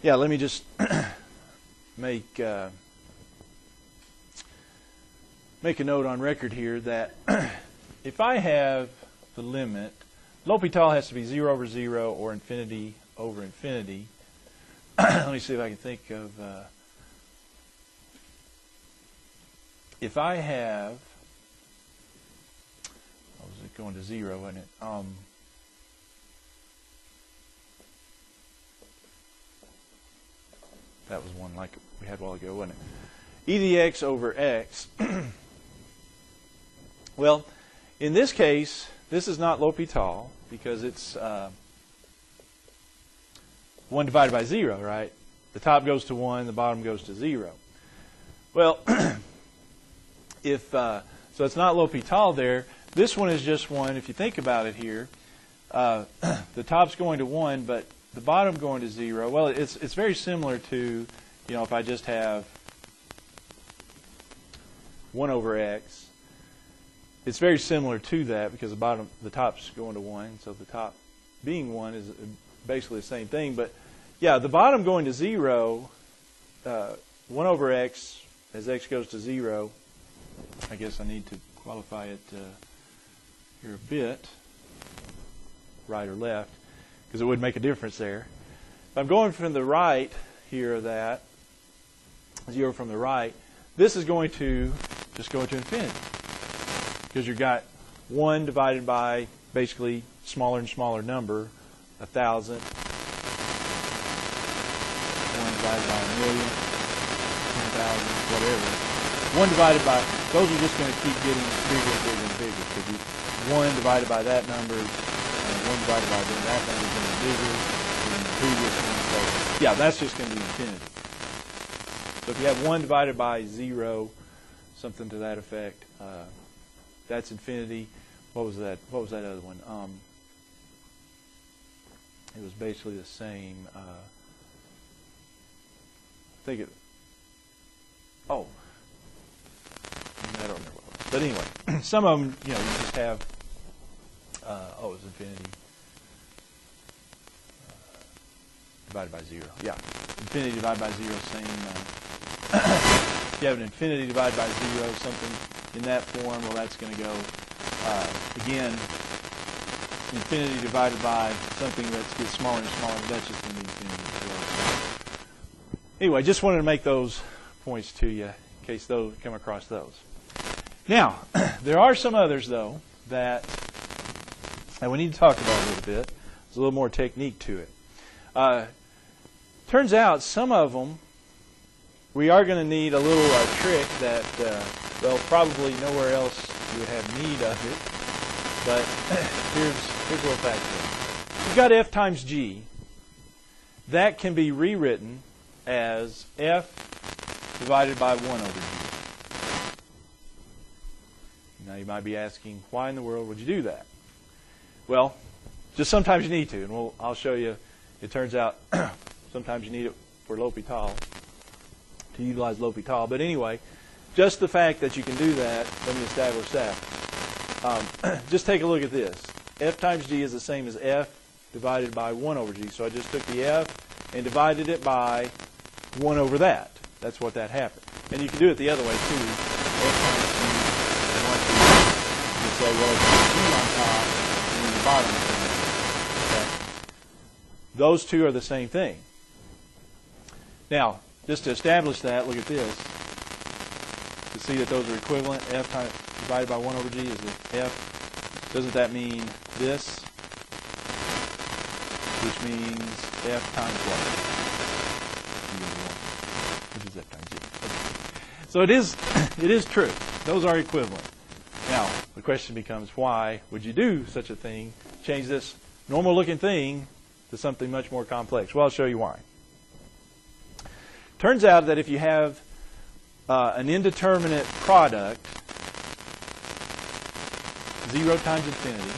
Yeah, let me just make a note on record here that if I have the limit, L'Hopital has to be 0 over 0 or infinity over infinity. Let me see if I can think of... if I have... what was it going to 0, wasn't it? That was one like we had a while ago, wasn't it? E to the x over x. Well, in this case, this is not L'Hopital because it's 1 divided by 0, right? The top goes to 1, the bottom goes to 0. Well, if so it's not L'Hopital there. This one is just 1. If you think about it here, the top's going to 1, but the bottom going to 0. Well, it's very similar to, if I just have 1 over x. It's very similar to that because the top's going to 1, so the top being 1 is basically the same thing. But yeah, the bottom going to 0, 1 over x as x goes to 0. I guess I need to qualify it here a bit, right or left, because it would make a difference there. If I'm going from the right here, that 0 from the right, this is going to just go to infinity because you've got 1 divided by basically smaller and smaller number, 1,000, 1 divided by 1,000,000, 10,000, whatever. 1 divided by, those are just going to keep getting bigger and bigger and bigger because 1 divided by that number, 1 divided by that number is going to be bigger than the previous one. So yeah, that's just going to be infinity. So if you have 1 divided by 0, something to that effect, that's infinity. What was that? What was that other one? It was basically the same. I think it. Oh, I don't remember what it was. But anyway, some of them, you just have. It was infinity divided by 0. Yeah, infinity divided by 0, same. If you have an infinity divided by 0, something in that form, well, that's going to go, again, infinity divided by something that gets smaller and smaller, that's just going to be infinity as well. Anyway, just wanted to make those points to you in case those come across those. Now, there are some others, though, that we need to talk about a little bit. There's a little more technique to it. Turns out some of them we are going to need a little trick that, well, probably nowhere else you would have need of it. But here's a little fact here. You've got f times g. That can be rewritten as f divided by 1 over g. Now you might be asking, why in the world would you do that? Well, just sometimes you need to, and I'll show you. It turns out sometimes you need it for L'Hopital, to utilize L'Hopital. But anyway, just the fact that you can do that, let me establish that. Just take a look at this. F times g is the same as f divided by 1 over g. So I just took the f and divided it by 1 over that. That's what that happened. And you can do it the other way too. F times g, you say, well, it's g on top and then the bottom. Okay. Those two are the same thing. Now, just to establish that, look at this. To see that those are equivalent, f times divided by 1 over g is the f. Doesn't that mean this? Which means f times what? Which is f times g. Okay. So it is true. Those are equivalent. Now, the question becomes, why would you do such a thing? Change this normal looking thing to something much more complex. Well, I'll show you why. Turns out that if you have an indeterminate product, 0 times infinity,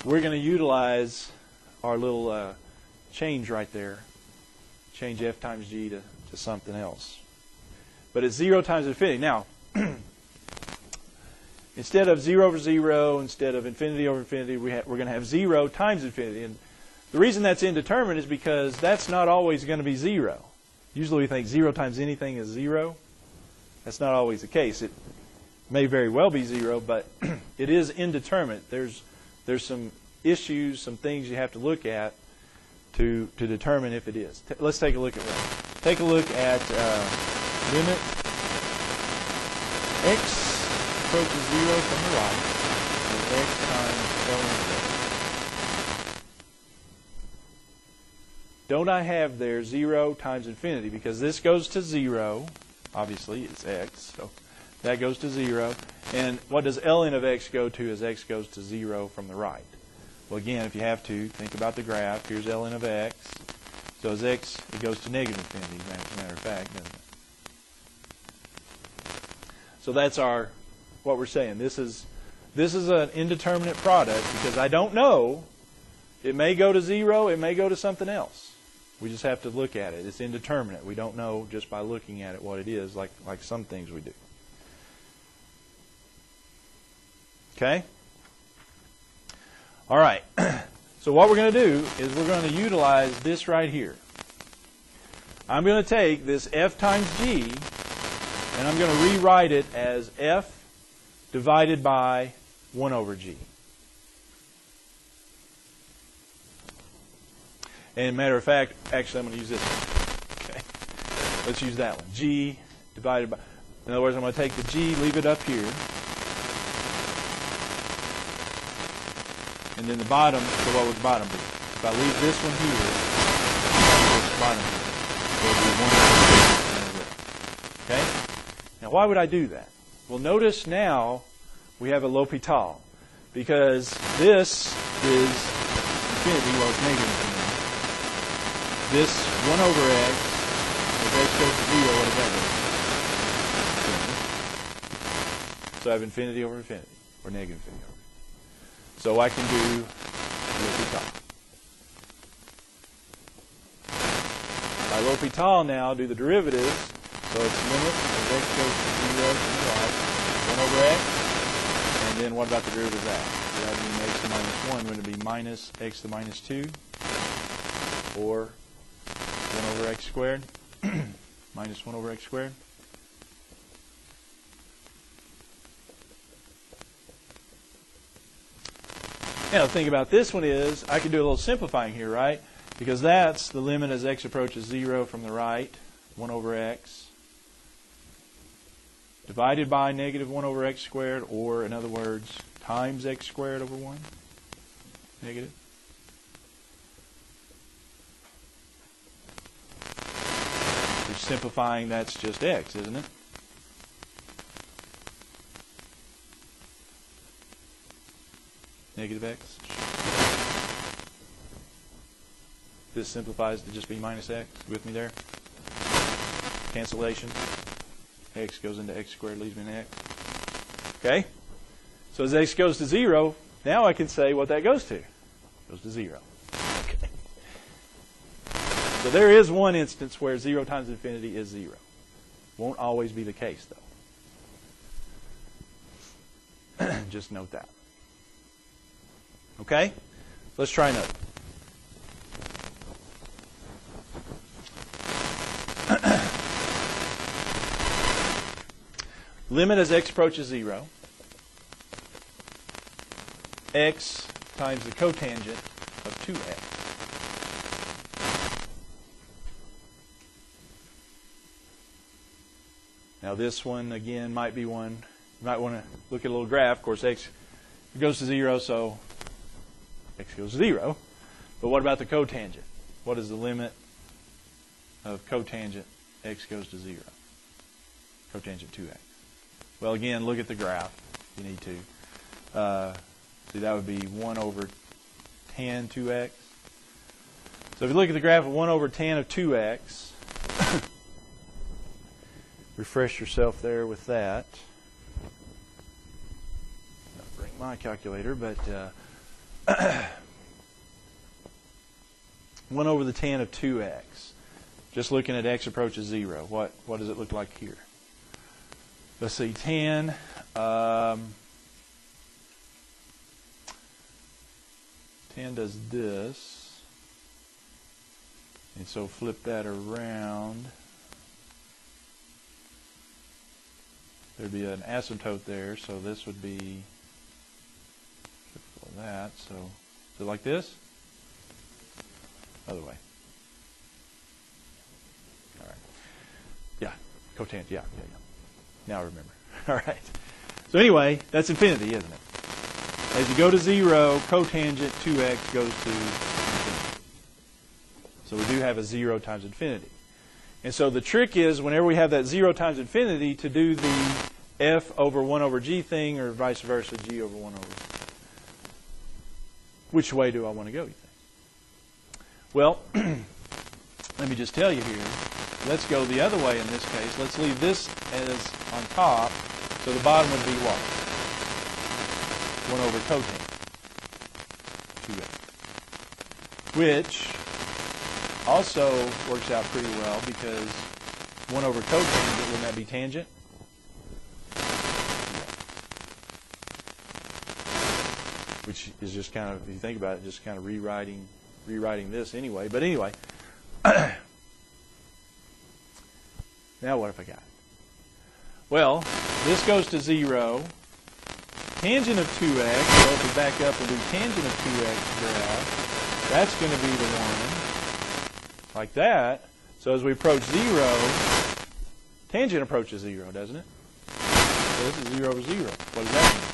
we're going to utilize our little change right there, change f times g to something else. But it's 0 times infinity. Now, instead of 0 over 0, instead of infinity over infinity, we're going to have 0 times infinity. And the reason that's indeterminate is because that's not always going to be 0. Usually we think 0 times anything is 0. That's not always the case. It may very well be 0, but it is indeterminate. There's some issues, some things you have to look at to determine if it is. Let's take a look at one. Take a look at limit x approaches 0 from the right with x times ln of x. Don't I have there 0 times infinity? Because this goes to 0. Obviously, it's x, so that goes to 0. And what does ln of x go to as x goes to 0 from the right? Well, again, if you have to, think about the graph. Here's ln of x. So as x, it goes to negative infinity, as a matter of fact, doesn't it? So that's what we're saying. This is an indeterminate product because I don't know. It may go to 0. It may go to something else. We just have to look at it. It's indeterminate. We don't know just by looking at it what it is, like some things we do. Okay? All right. So what we're going to do is we're going to utilize this right here. I'm going to take this f times g, and I'm going to rewrite it as f divided by 1 over g. And matter of fact, actually I'm going to use this one. Okay. Let's use that one. G divided by, in other words, I'm going to take the g, leave it up here. And then the bottom, so what would the bottom be? If I leave this one here, this bottom here, it will be 1 over 0. Okay? Now why would I do that? Well, notice now we have a L'Hopital because this is infinity, well, it's negative infinity. This 1 over x, if x goes to 0, what does that go? So I have infinity over infinity, or negative infinity over. So I can do L'Hopital. By L'Hopital now, do the derivatives. So it's limit as x goes to 0 to the right, 1 over x. And then what about the derivative of that? Would that mean x to the minus 1? Would it be minus x to the minus 2? Or 1 over x squared? Minus 1 over x squared? Now, the thing about this one is, I can do a little simplifying here, right? Because that's the limit as x approaches 0 from the right, 1 over x, divided by negative 1 over x squared, or, in other words, times x squared over 1, negative. If simplifying, that's just x, isn't it? Negative x. This simplifies to just be minus x. With me there? Cancellation. X goes into x squared, leaves me an x. Okay? So as x goes to 0, now I can say what that goes to. It goes to 0. Okay. So there is one instance where 0 times infinity is 0. Won't always be the case, though. Just note that. Okay? Let's try another. Limit as x approaches 0. X times the cotangent of 2x. Now this one, again, might be one. You might want to look at a little graph. Of course, x goes to 0, so x goes to 0. But what about the cotangent? What is the limit of cotangent x goes to 0? Cotangent 2x. Well, again, look at the graph if you need to. See, that would be 1 over tan 2x. So if you look at the graph of 1 over tan of 2x, refresh yourself there with that. I'll bring my calculator, but 1 over the tan of 2x. Just looking at x approaches 0, what does it look like here? Let's see, tan, tan does this. And so flip that around. There'd be an asymptote there, so this would be that. So is it like this? Other way. All right. Yeah, cotangent. Yeah. Now I remember. All right. So anyway, that's infinity, isn't it? As you go to 0, cotangent 2x goes to infinity. So we do have a 0 times infinity. And so the trick is, whenever we have that 0 times infinity, to do the f over 1 over g thing, or vice versa, g over 1 over. Which way do I want to go, you think? Well, let me just tell you here. Let's go the other way in this case. Let's leave this as on top. So the bottom would be what? 1 over cotangent 2x. Which also works out pretty well, because 1 over cotangent, wouldn't that be tangent? Which is just kind of, if you think about it, just kind of rewriting this anyway. But anyway, now what have I got? Well, this goes to 0. Tangent of 2x, so if we back up and do tangent of 2x graph, that's going to be the one, like that. So as we approach 0, tangent approaches 0, doesn't it? So this is 0 over 0. What does that mean?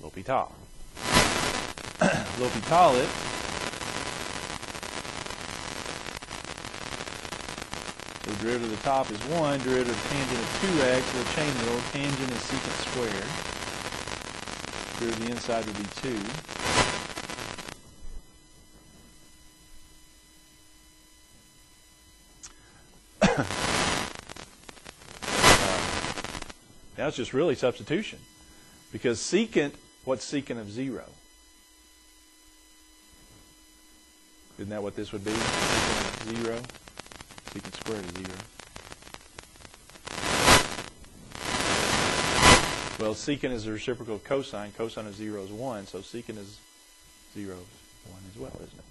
L'Hopital. L'Hopital it. The derivative of the top is 1. Derivative of tangent of 2x, the chain rule, tangent is secant squared. Derivative of the inside would be 2. Now it's just really substitution. Because secant, what's secant of 0? Isn't that what this would be? Secant of 0? Secant squared of 0. Well, secant is the reciprocal of cosine. Cosine of 0 is 1, so secant is 0 is 1 as well, isn't it?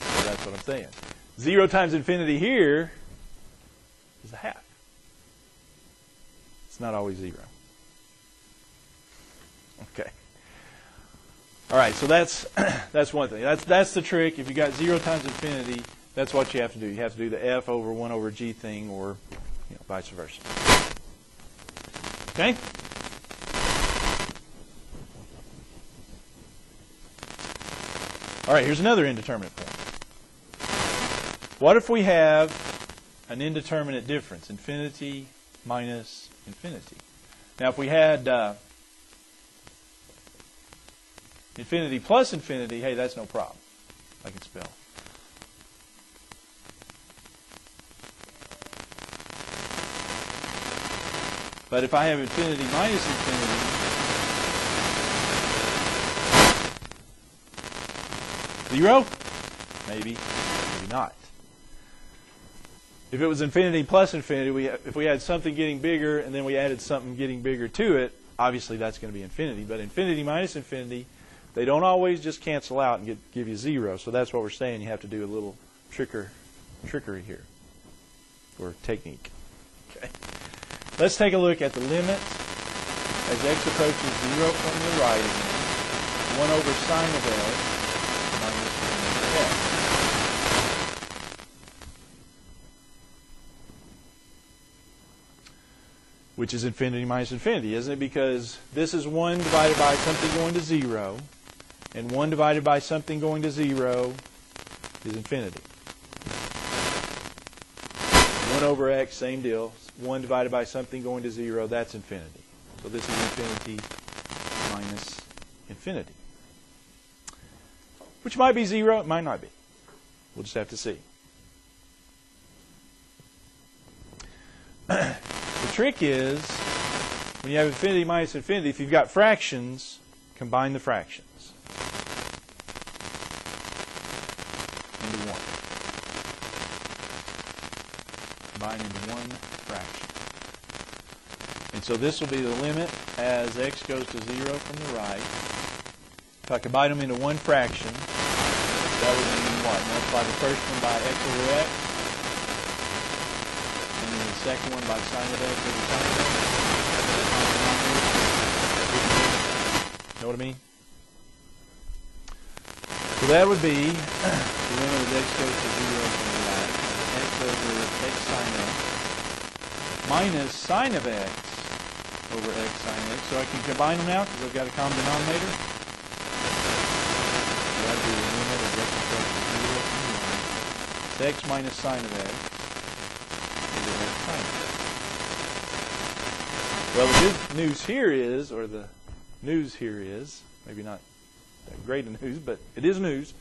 So that's what I'm saying. 0 times infinity here is a half. It's not always 0. Okay. All right, so that's one thing. That's the trick. If you got 0 times infinity, that's what you have to do. You have to do the f over 1 over g thing, or vice versa. Okay? All right, here's another indeterminate point. What if we have an indeterminate difference, infinity minus infinity? Now, if we had infinity plus infinity, hey, that's no problem. I can spell. But if I have infinity minus infinity, zero? Maybe, maybe not. If it was infinity plus infinity, if we had something getting bigger and then we added something getting bigger to it, obviously that's going to be infinity. But infinity minus infinity, they don't always just cancel out and give you 0. So that's what we're saying. You have to do a little trickery here, or technique. Okay. Let's take a look at the limit as x approaches 0 from the right again. 1 over sine of x minus sine of x. Which is infinity minus infinity, isn't it? Because this is 1 divided by something going to 0, and 1 divided by something going to 0 is infinity. 1 over x, same deal. 1 divided by something going to 0, that's infinity. So this is infinity minus infinity. Which might be 0, it might not be. We'll just have to see. The trick is, when you have infinity minus infinity, if you've got fractions, combine the fractions into 1. Combine into 1 fraction. And so this will be the limit as x goes to 0 from the right. If I combine them into one fraction, that would mean what? Multiply the first one by x over x, and then the second one by sine of x over sine of x. Know what I mean? So that would be the limit as x goes to 0 from the right, x over x sine x, minus sine of x over x sine x. So I can combine them now because I've got a common denominator. So that would be the limit as x goes to 0 from the right. It's x minus sine of x over x sine of x. Well, the good news here is, or the news here is, maybe not that great a news, but it is news.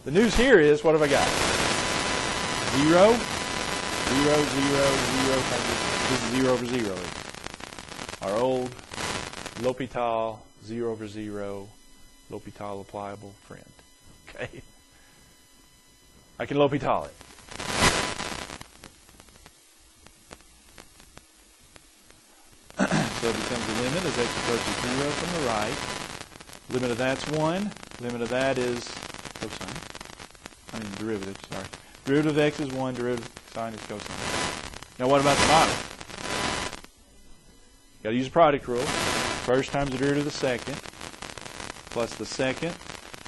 The news here is, what have I got? 0, 0, 0, 0 times this is 0 over 0. Our old L'Hopital 0 over 0 L'Hopital applicable friend. Okay? I can L'Hopital it. So it becomes the limit as x approaches 0 from the right. Limit of that's 1. Limit of that is cosine. I mean derivative, sorry. Derivative of x is 1. Derivative of sine is cosine. Now what about the bottom? Got to use the product rule. First times the derivative of the second, plus the second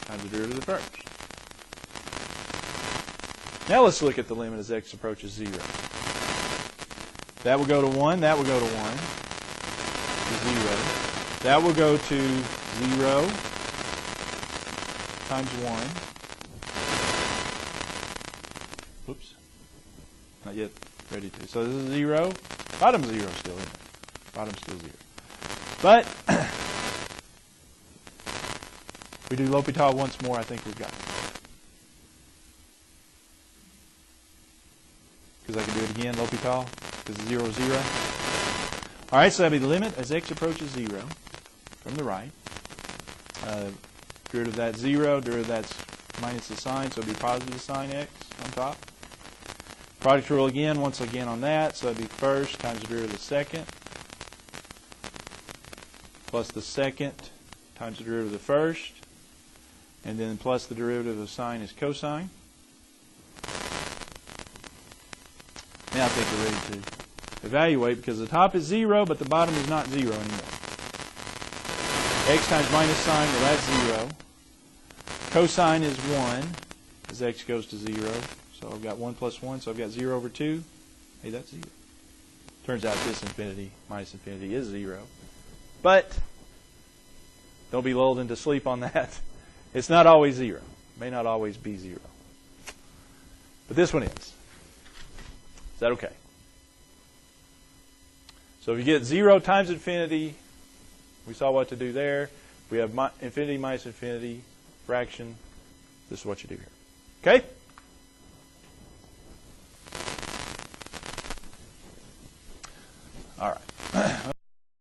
times the derivative of the first. Now let's look at the limit as x approaches 0. That will go to 1. That will go to 1. To 0. That will go to 0 times 1. Whoops. Not yet ready to. So this is 0. Bottom's 0 still, isn't it? Bottom's still 0. But we do L'Hopital once more, I think we've got it. Because I can do it again, L'Hopital, because 0 is 0. All right, so that'll be the limit as x approaches 0 from the right. Derivative of that 0, derivative of that's minus the sine, so it'll be positive sine x on top. Product rule again, once again on that, so it'll be first times the derivative of the second, plus the second times the derivative of the first, and then plus the derivative of sine is cosine. Now I think we're ready to evaluate because the top is 0, but the bottom is not 0 anymore. X times minus sine, well that's 0. Cosine is 1 as x goes to 0. So I've got 1 plus 1, so I've got 0 over 2. Hey, that's 0. Turns out this infinity minus infinity is 0. But don't be lulled into sleep on that. It's not always 0. It may not always be 0. But this one is. Is that okay? So if you get 0 times infinity, we saw what to do there. We have infinity minus infinity, fraction. This is what you do here. Okay?